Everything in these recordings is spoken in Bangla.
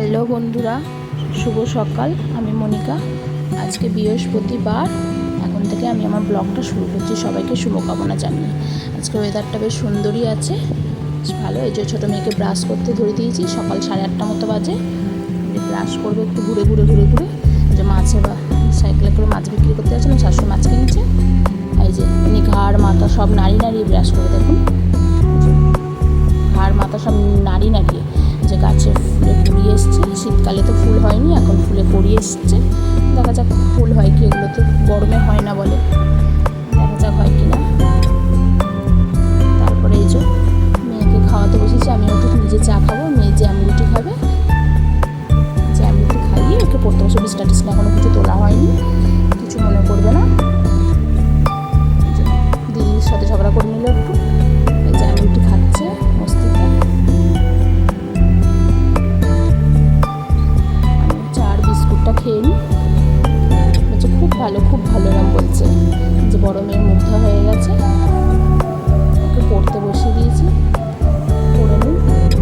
হ্যালো বন্ধুরা, শুভ সকাল। আমি মনিকা। আজকে বৃহস্পতিবার। এখন থেকে আমি আমার ব্লগটা শুরু করছি সবাইকে শুভকামনা জানিয়ে। আজকে ওয়েদারটা বেশ সুন্দরই আছে, ভালো। এই যে ছোটো মেয়েকে ব্রাশ করতে ধরে দিয়েছি। সকাল 8:30 মতো বাজে। ব্রাশ করবে একটু ঘুরে ঘুরে যে মাছে বা সাইকেলে করে মাছ বিক্রি করতে যাচ্ছে না, শাশুড়ি মাছ কিনছে। এই যে উনি ঘাড় মাথা সব নাড়িয়ে ব্রাশ করে, দেখুন ঘাড় মাথা সব নাড়িয়ে যে গাছে ফুলে কুড়িয়ে এসছে। শীতকালে তো ফুল হয়নি, এখন ফুলে কুড়িয়ে এসছে। দেখা যাক ফুল হয় কি, এগুলো তো গরমে হয় না বলে, দেখা যাক হয় কি না। তারপরে এই যে মেয়েকে খাওয়াতে বসেছি। আমি একটু নিজে চা খাবো, মেয়ে জ্যাম রুটি খাবে। জ্যাম রুটি খাইয়ে ওকে পড়তে বসে। বিছনা টিছনা এখনো কিছু তোলা হয়নি, কিছু মনে করবে না। দিদির সাথে ঝগড়া করে নিল একটু। জ্যাম রুটি খাচ্ছে মস্তিতে। খেয়ে নিই। বলছে খুব ভালো এরম বলছে যে বড় মেয়ের মুগ্ধ হয়ে গেছে। ওকে পড়তে বসিয়ে দিয়েছি, পড়ে নিই।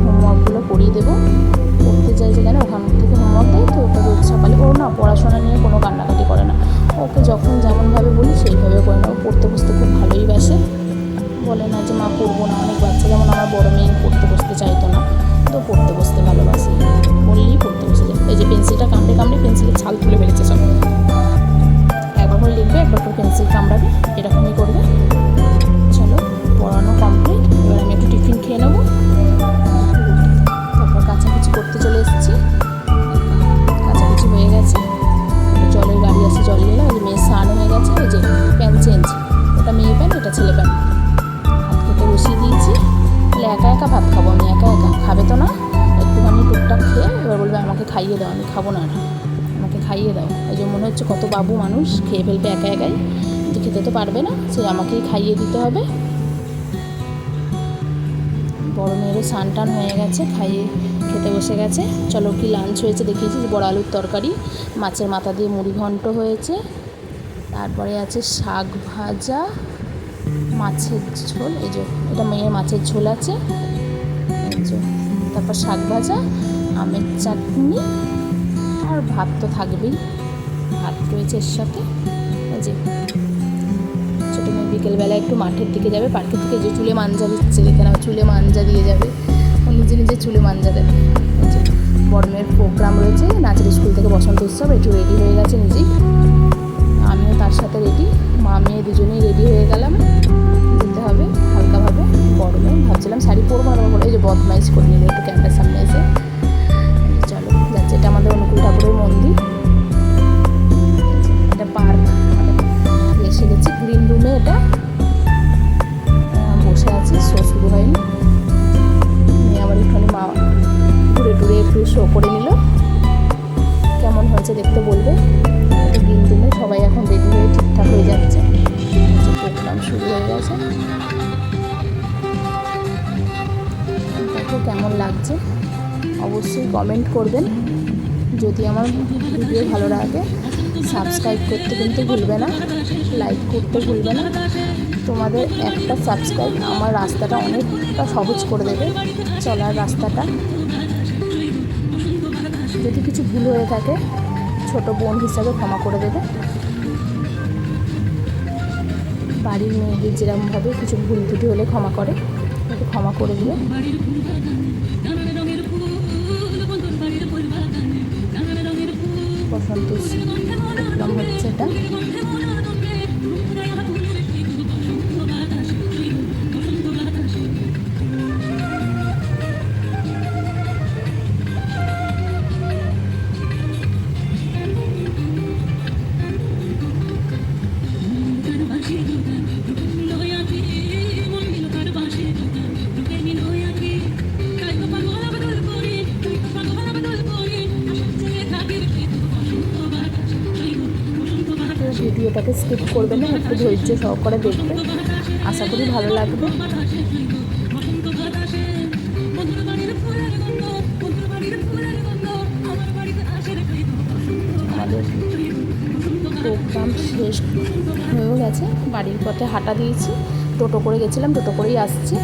হোমওয়ার্কগুলো করিয়ে দেবো। পড়তে চাইছে কেন, ওখান থেকে হোমওয়ার্ক দেয় তো। ওটা রোজ সকালে ও না পড়াশোনা নিয়ে কোনো কান্নাকাটি করে না। ওকে যখন যেমনভাবে বলি সেইভাবে করে না। ও পড়তে বসতে খুব ভালোই বাসে। বলে না যে মা পড়বো না। অনেক বাচ্চা, যেমন আমার বড় মেয়ে পড়তে বসতে চাইতো না, তো পড়তে বসতে ভালোবাসে। বললেই পড়তে বসে যায়। এই যে পেন্সিলটা কামড়ে পেন্সিলের ছাল তুলে ফেলেছে সব। একবার করে লিখবে, একবার করে পেন্সিল কামড়াবে, এরকমই করবে। চলো, পড়ানো কমপ্লিট। এবার আমি একটু টিফিন খেয়ে নেবো। তারপর কাছাকাছি করতে চলে এসেছি। কাছাকাছি হয়ে গেছে। জলের গাড়ি আসে, জল নিলাম। ওই যে মেয়ের স্নান হয়ে গেছে। ওই যে প্যান্ট চেঞ্জ, ওটা মেয়ে প্যান্ট, এটা ছেলে প্যান্ট। ভাত খেতে বসিয়ে দিয়েছি। বলে একা ভাত খাবো আমি। একা খাবে তো না, একটুখানি টুকটাক খেয়ে এবার বলবে আমাকে খাইয়ে দাও। আমি খাবো না, আমাকে খাইয়ে দাও। এই যে মনে হচ্ছে কত বাবু মানুষ, খেয়ে ফেলবে একাই, কিন্তু খেতে তো পারবে না, সে আমাকেই খাইয়ে দিতে হবে। বড় মেয়েরও স্নান টান হয়ে গেছে, খাইয়ে খেতে বসে গেছে। চলো কি লাঞ্চ হয়েছে দেখিয়েছি। যে বড় আলুর তরকারি, মাছের মাথা দিয়ে মুড়ি ঘন্ট হয়েছে। তারপরে আছে শাক ভাজা, মাছের ঝোল। এই যে এটা মেয়ের মাছের ঝোল আছে। এই যে তারপর শাক ভাজা, আমের চাটনি, আর ভাত তো থাকবেই। ভাত রয়েছে এর সাথে। এই যে ছোটো মেয়ে বিকেলবেলা একটু মাঠের দিকে যাবে, পার্কের দিকে। যে চুলে মাঞ্জা দিচ্ছে, দেখে নাও, চুলে মাঞ্জা দিয়ে যাবে। ও নিজে চুলে মাঞ্জা দেবে। বড় মেয়ের প্রোগ্রাম রয়েছে, নাচের স্কুল থেকে বসন্ত উৎসব। একটু রেডি হয়ে গেছে নিজেই, আমিও তার সাথে রেডি। মা মেয়ে দুজনেই রেডি হয়ে গেলাম, যেতে হবে হালকাভাবে। বড় মেয়ে ভাবছিলাম শাড়ি পরবো না, করে এই যে বদমাইশ করে নিল একটু ক্যামেরার সামনে এসে। চলো যাচ্ছে, এটা আমাদের অনুকূল ঠাকুরের মন্দির। এটা পার্ক, এসে গেছি গ্রিন রুমে। এটা বসে আছি, শো শুরু হয়নি। মেয়ে আবার একটুখানি মা ঘুরে একটু শো করে নিল। কেমন হয়েছে দেখতে বলবে। এটা গ্রিন রুমে সবাই এখন রেডি হয়ে ঠিকঠাক হয়ে যাচ্ছে। প্রোগ্রাম শুরু হয়ে গেছে। দেখো কেমন লাগছে, অবশ্যই কমেন্ট করবেন। যদি আমার ভিডিও ভালো লাগে, সাবস্ক্রাইব করতে কিন্তু ভুলবে না, লাইক করতে ভুলবে না। তোমাদের একটা সাবস্ক্রাইব আমার রাস্তাটা অনেকটা সহজ করে দেবে, চলার রাস্তাটা। যদি কিছু ভুল হয়ে থাকে, ছোট বোন হিসাবে ক্ষমা করে দেবে। বাড়ির মেয়েদের যেরকমভাবে কিছু ভুল ত্রুটি হলে ক্ষমা করে, একটু ক্ষমা করে দিবে। বসন্ত প্রোগ্রাম হচ্ছে এটা। ভিডিওটাকে স্কিপ করবে না, একটু ধৈর্য সহকারে দেখবে, আশা করি ভালো লাগবে। আমাদের প্রোগ্রাম শেষ হয়েও গেছে। বাড়ির পথে হাঁটা দিয়েছি, টোটো করে গেছিলাম, টোটো করেই আসছি।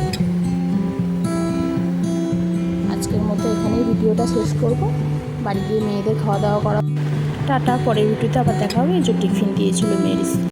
আজকের মতো এখানেই ভিডিওটা শেষ করব। বাড়ি গিয়ে মেয়েদের খাওয়া দাওয়া করা। টাটা, পরের ভিডিওতে আবার দেখা হবে। এই যে টিফিন দিয়েছিল মেয়ের